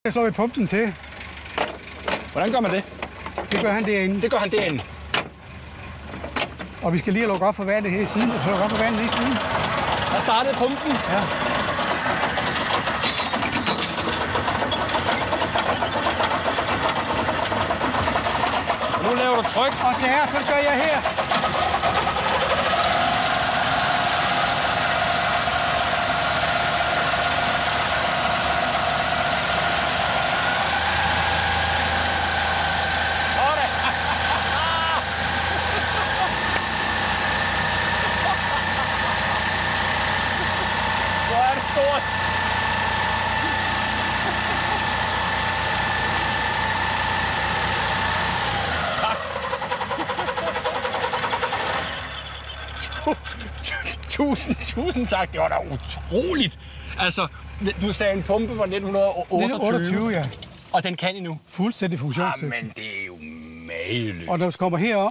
Så slår vi pumpen til. Hvordan gør man det? Det gør han derinde. Det gør han derinde. Og vi skal lige lukke op for vandet her i siden. Så lukke op for vandet her i siden. Der startede pumpen. Ja. Og nu laver du tryk. Og så her, så gør jeg her. Sådan. Hvor er det stort. Tusind tak. Det var da utroligt. Altså, du sagde en pumpe fra 1928. 28, ja. Og den kan endnu. Fuldstændig funktionsdygtig. Jamen, det er jo mageløst. Og når du kommer herop,